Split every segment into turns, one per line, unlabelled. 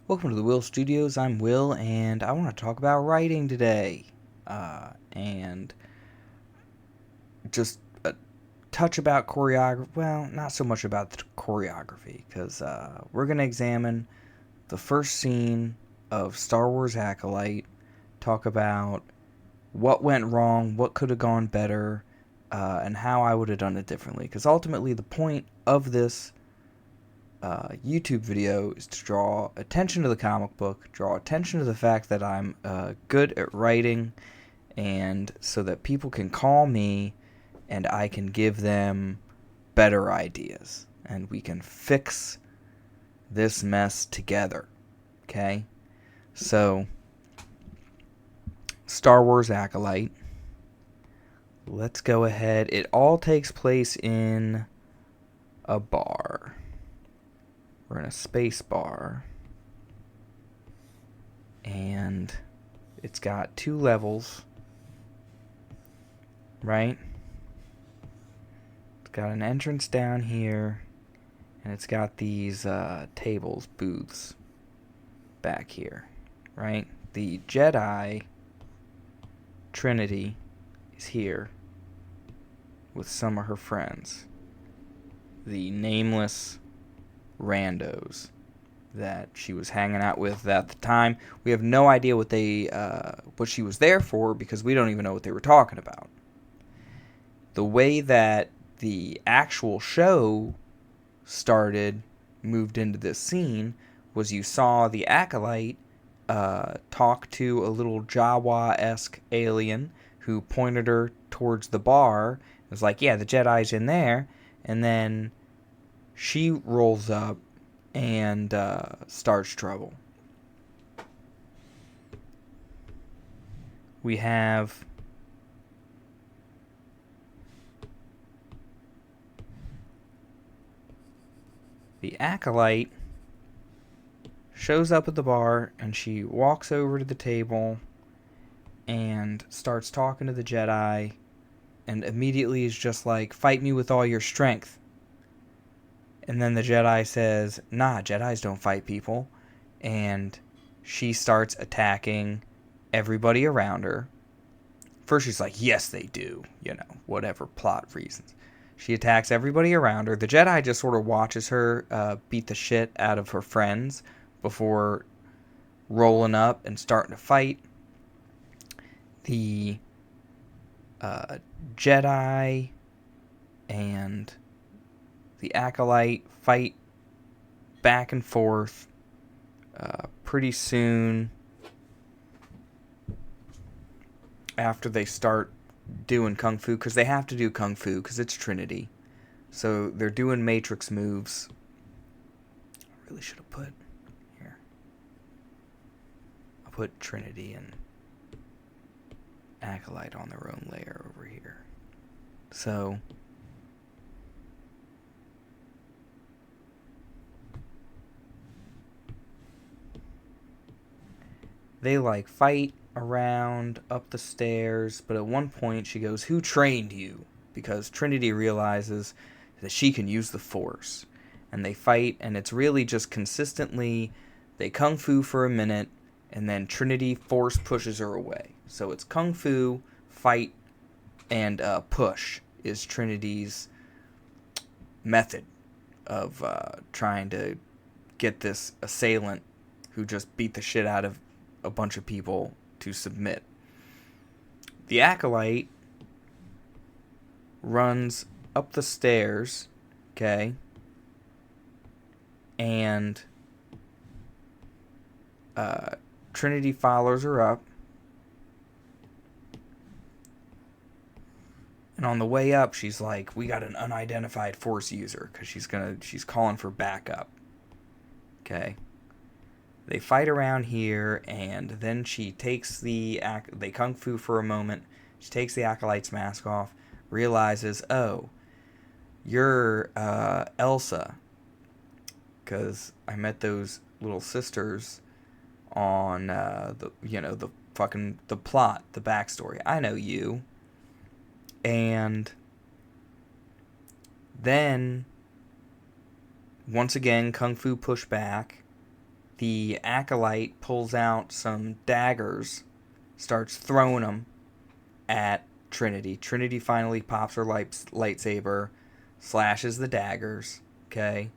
Welcome to the Will Studios. I'm Will, and I want to talk about writing today. And just a touch about choreography. Well, not so much about the choreography, because we're going to examine the first scene of Star Wars Acolyte, talk about what went wrong, what could have gone better, and how I would have done it differently. Because ultimately, the point of this YouTube video is to draw attention to the comic book, draw attention to the fact that I'm good at writing, and so that people can call me and I can give them better ideas. And we can fix this mess together. Okay? So, Star Wars Acolyte. Let's go ahead. It all takes place in a bar. We're in a space bar. And it's got 2 levels. Right? It's got an entrance down here. And it's got these tables, booths, back here. Right? The Jedi Trinity is here with some of her friends. The nameless randos that she was hanging out with at the time. We have no idea what she was there for, because we don't even know what they were talking about. The way that the actual show moved into this scene, was you saw the Acolyte talk to a little Jawa-esque alien who pointed her towards the bar. It was like, yeah, the Jedi's in there. And then she rolls up and starts trouble. We have the Acolyte shows up at the bar, and she walks over to the table and starts talking to the Jedi, and immediately is just like, fight me with all your strength. And then the Jedi says, nah, Jedis don't fight people. And she starts attacking everybody around her. First she's like, yes they do, whatever plot reasons. She attacks everybody around her. The Jedi just sort of watches her beat the shit out of her friends before rolling up and starting to fight. The Jedi and the Acolyte fight back and forth. Pretty soon after they start doing kung fu, because they have to do kung fu because it's Trinity, so they're doing matrix moves. I really should have put here. I'll put Trinity and Acolyte on their own layer over here. So they fight around up the stairs, but at one point she goes, who trained you? Because Trinity realizes that she can use the Force. And they fight, and it's really just consistently, they kung fu for a minute, and then Trinity Force pushes her away. So it's kung fu, fight, and push is Trinity's method of trying to get this assailant who just beat the shit out of a bunch of people to submit. The Acolyte runs up the stairs, okay, and Trinity follows her up. And on the way up, she's like, we got an unidentified Force user, because she's calling for backup. Okay. They fight around here, and then she takes they kung fu for a moment. She takes the Acolyte's mask off, realizes, oh, you're Elsa, because I met those little sisters on the plot, the backstory. I know you. And then once again, kung fu push back. the Acolyte pulls out some daggers, starts throwing them at Trinity. Trinity finally pops her lightsaber, slashes the daggers, okay?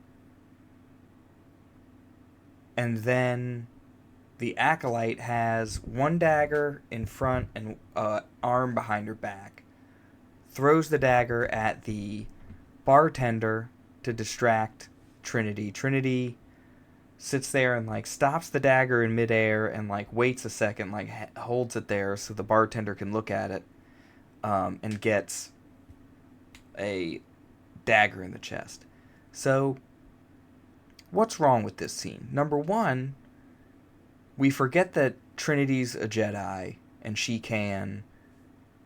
And then the Acolyte has one dagger in front and arm behind her back. Throws the dagger at the bartender to distract Trinity. Trinity sits there and like stops the dagger in midair and like waits a second, like holds it there so the bartender can look at it, and gets a dagger in the chest. So, what's wrong with this scene? Number one, we forget that Trinity's a Jedi and she can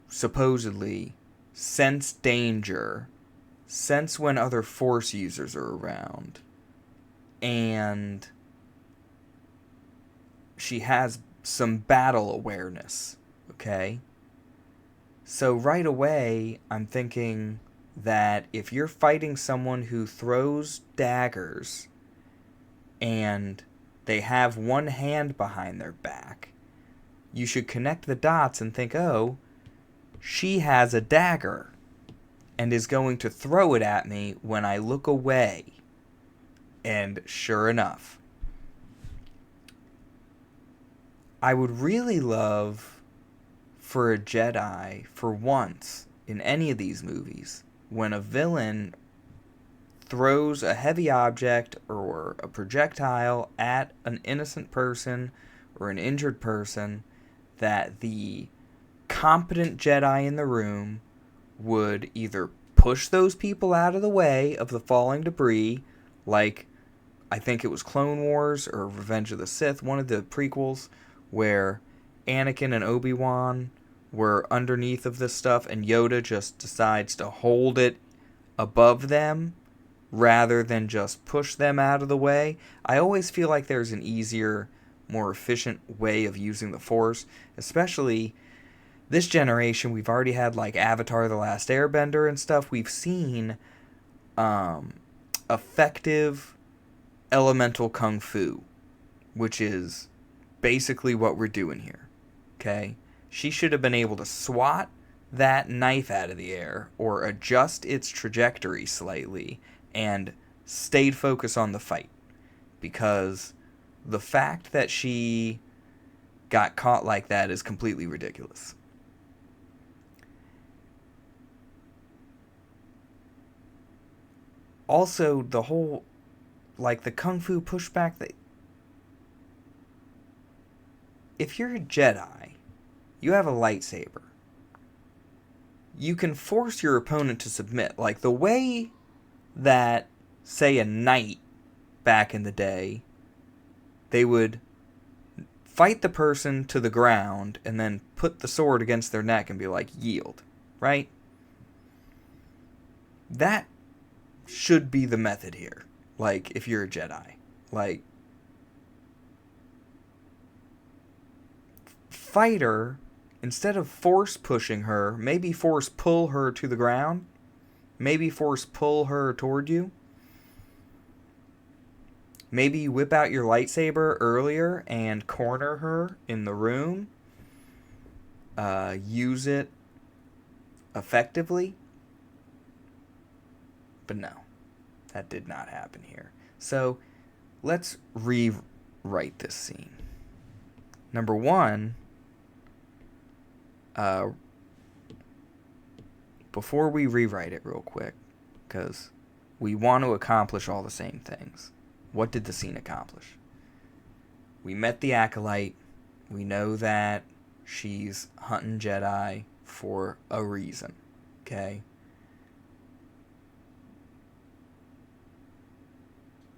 supposedly sense danger, sense when other Force users are around, and she has some battle awareness, okay? So right away, I'm thinking that if you're fighting someone who throws daggers and they have one hand behind their back, you should connect the dots and think, oh, she has a dagger and is going to throw it at me when I look away. And sure enough, I would really love for a Jedi, for once, in any of these movies, when a villain throws a heavy object or a projectile at an innocent person or an injured person, that the competent Jedi in the room would either push those people out of the way of the falling debris, like I think it was Clone Wars or Revenge of the Sith, one of the prequels, where Anakin and Obi-Wan were underneath of this stuff and Yoda just decides to hold it above them rather than just push them out of the way. I always feel like there's an easier, more efficient way of using the Force, especially this generation. We've already had like Avatar The Last Airbender and stuff. We've seen effective elemental kung fu, which is basically what we're doing here, okay? She should have been able to swat that knife out of the air or adjust its trajectory slightly and stayed focused on the fight, because the fact that she got caught like that is completely ridiculous. Also, the whole, like, the kung fu pushback, if you're a Jedi, you have a lightsaber, you can force your opponent to submit. Like, the way that, say, a knight back in the day, they would fight the person to the ground and then put the sword against their neck and be like, yield, right? That should be the method here. Like, if you're a Jedi, like, fight her, instead of force pushing her, maybe force pull her to the ground, maybe force pull her toward you. Maybe you whip out your lightsaber earlier and corner her in the room. Use it effectively. But no, that did not happen here. So let's rewrite this scene. Number one, before we rewrite it real quick, because we want to accomplish all the same things. What did the scene accomplish? We met the Acolyte. We know that she's hunting Jedi for a reason. Okay?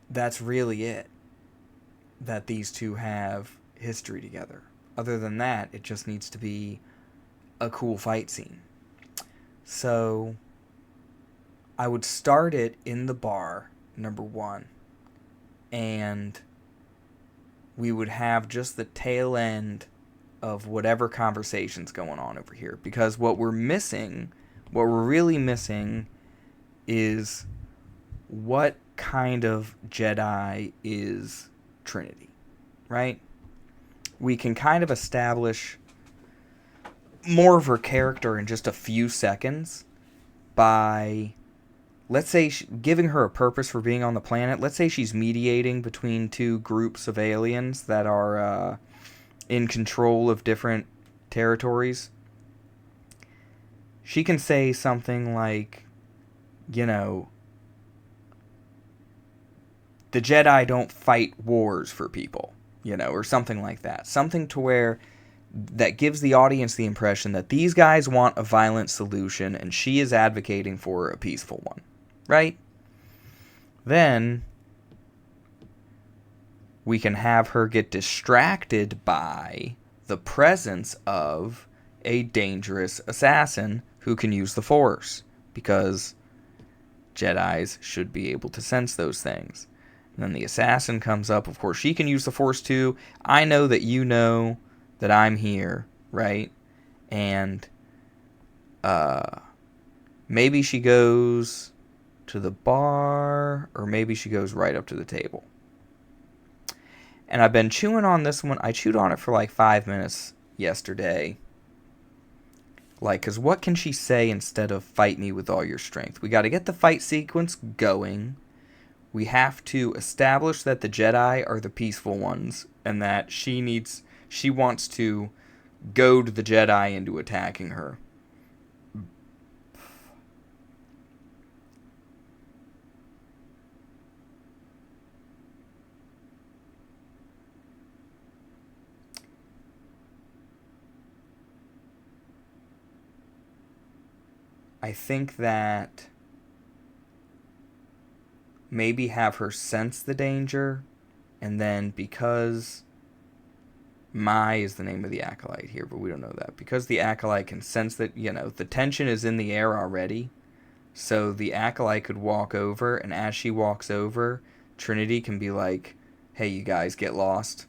That's really it. That these two have history together. Other than that, it just needs to be a cool fight scene. So, I would start it in the bar, number one. And we would have just the tail end of whatever conversation's going on over here. Because what we're really missing, is what kind of Jedi is Trinity. right? We can kind of establish more of her character in just a few seconds by, let's say, giving her a purpose for being on the planet. Let's say she's mediating between two groups of aliens that are in control of different territories. She can say something like, you know, the Jedi don't fight wars for people, or something like that. Something to where that gives the audience the impression that these guys want a violent solution and she is advocating for a peaceful one, right? Then we can have her get distracted by the presence of a dangerous assassin who can use the Force, because Jedis should be able to sense those things. And then the assassin comes up. Of course, she can use the Force too. I know that you know that I'm here, right? And maybe she goes to the bar, or maybe she goes right up to the table. And I've been chewing on this one. I chewed on it for like 5 minutes yesterday. Like, because what can she say instead of fight me with all your strength? We got to get the fight sequence going. We have to establish that the Jedi are the peaceful ones, and that she wants to goad the Jedi into attacking her. I think that maybe have her sense the danger, and then because Mai is the name of the Acolyte here, but we don't know that. Because the Acolyte can sense that, the tension is in the air already, so the Acolyte could walk over, and as she walks over, Trinity can be like, hey, you guys, get lost,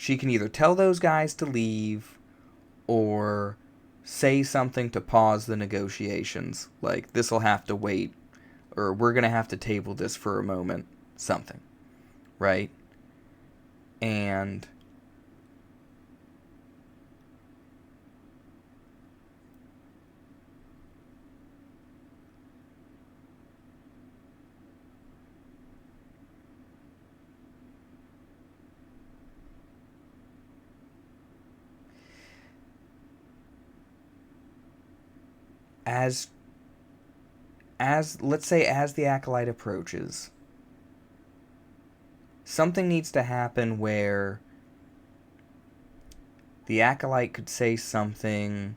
She can either tell those guys to leave or say something to pause the negotiations. Like, this will have to wait, or we're going to have to table this for a moment. Something. Right? And let's say as the Acolyte approaches, something needs to happen where the Acolyte could say something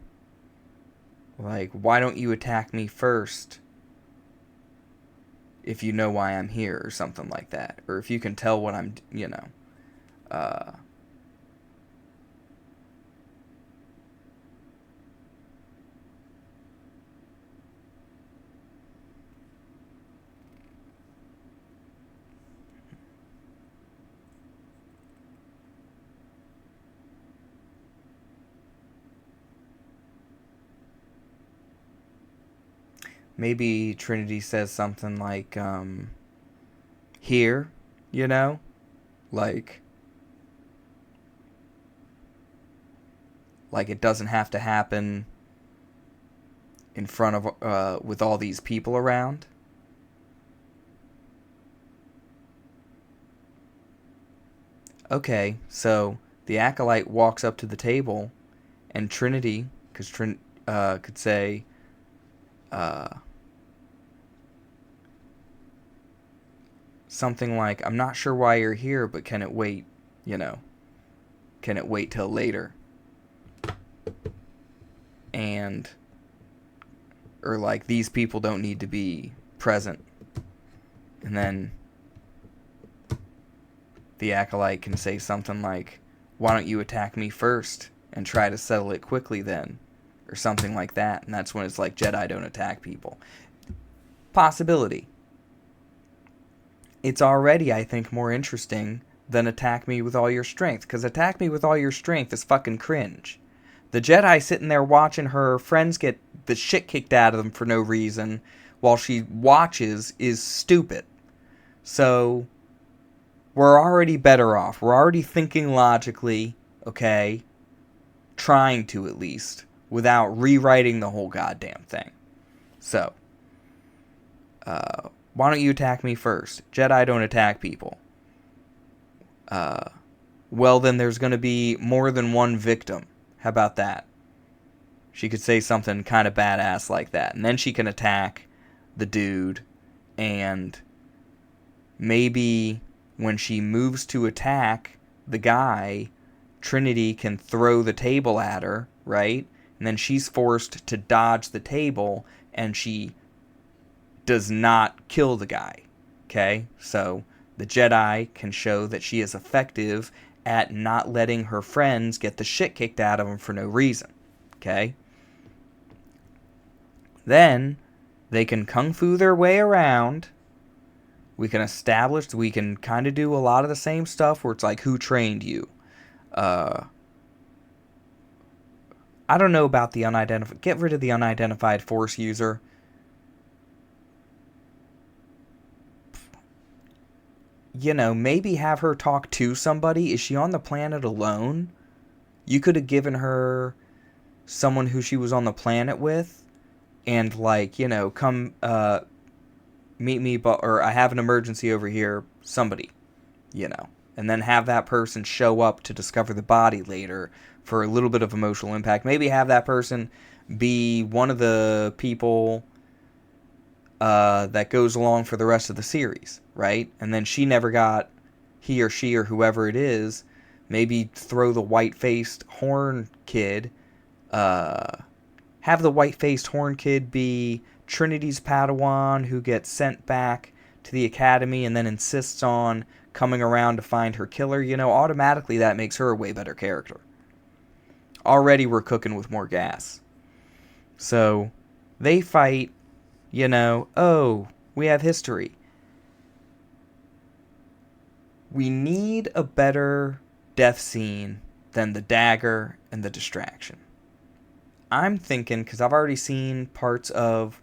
like, why don't you attack me first if you know why I'm here, or something like that. Or if you can tell what I'm, maybe Trinity says something like, here, like it doesn't have to happen in front of, with all these people around. Okay, so the Acolyte walks up to the table, and Trinity, because could say, something like, I'm not sure why you're here, but can it wait, can it wait till later? And, or like, these people don't need to be present. And then the Acolyte can say something like, why don't you attack me first and try to settle it quickly then? Or something like that. And that's when it's like, Jedi don't attack people. Possibility. It's already, I think, more interesting than attack me with all your strength. Because attack me with all your strength is fucking cringe. The Jedi sitting there watching her friends get the shit kicked out of them for no reason while she watches is stupid. So we're already better off. We're already thinking logically, okay? Trying to, at least, without rewriting the whole goddamn thing. So, why don't you attack me first? Jedi don't attack people. Well, then there's going to be more than one victim. How about that? She could say something kind of badass like that. And then she can attack the dude. And maybe when she moves to attack the guy, Trinity can throw the table at her, right? And then she's forced to dodge the table, and she does not kill the guy. Okay? So the Jedi can show that she is effective at not letting her friends get the shit kicked out of them for no reason. Okay? Then they can kung fu their way around. We can establish, we can kind of do a lot of the same stuff where it's like, who trained you? I don't know about the unidentified. Get rid of the unidentified Force user. You know, maybe have her talk to somebody. Is she on the planet alone? You could have given her someone who she was on the planet with, and like, you know, come meet me, or I have an emergency over here, somebody, you know, and then have that person show up to discover the body later for a little bit of emotional impact. Maybe have that person be one of the people that goes along for the rest of the series, right? And then he or she or whoever it is, maybe throw the white-faced horn kid, have the white-faced horn kid be Trinity's Padawan who gets sent back to the academy and then insists on coming around to find her killer. You know, automatically that makes her a way better character. Already we're cooking with more gas. So they fight, you know, oh, we have history. We need a better death scene than the dagger and the distraction. I'm thinking, because I've already seen parts of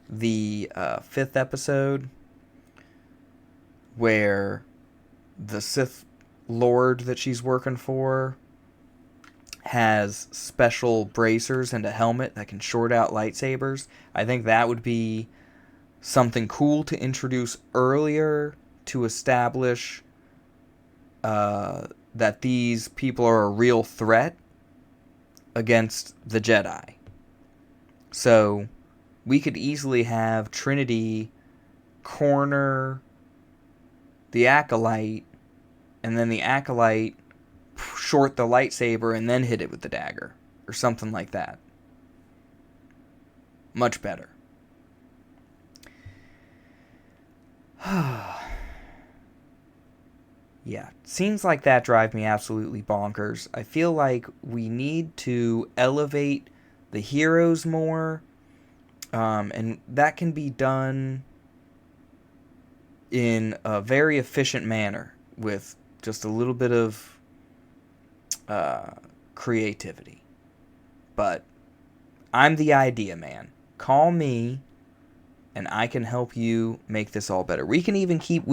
the 5th episode where the Sith Lord that she's working for has special bracers and a helmet that can short out lightsabers. I think that would be something cool to introduce earlier to establish that these people are a real threat against the Jedi. So we could easily have Trinity corner the Acolyte, and then the Acolyte short the lightsaber and then hit it with the dagger, or something like that. Much better. Yeah, scenes like that drive me absolutely bonkers. I feel like we need to elevate the heroes more, and that can be done in a very efficient manner with just a little bit of creativity. But I'm the idea man. Call me and I can help you make this all better. We can keep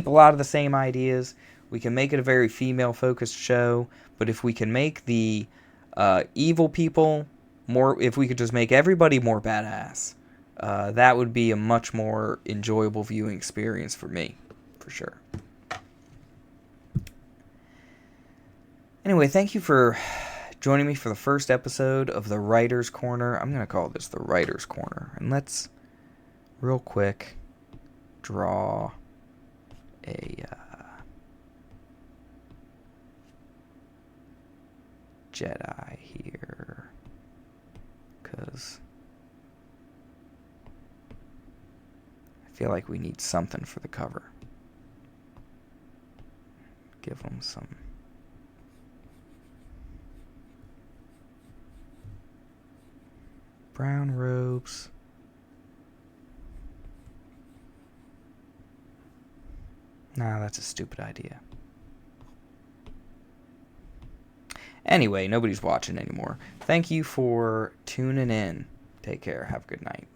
a lot of the same ideas. We can make it a very female focused show, but if we can make the evil people more, if we could just make everybody more badass, that would be a much more enjoyable viewing experience for me, for sure. Anyway, thank you for joining me for the first episode of the Writer's Corner. I'm going to call this the Writer's Corner. And let's, real quick, draw a Jedi here. Because I feel like we need something for the cover. Give them some brown robes. Nah, that's a stupid idea. Anyway, nobody's watching anymore. Thank you for tuning in. Take care. Have a good night.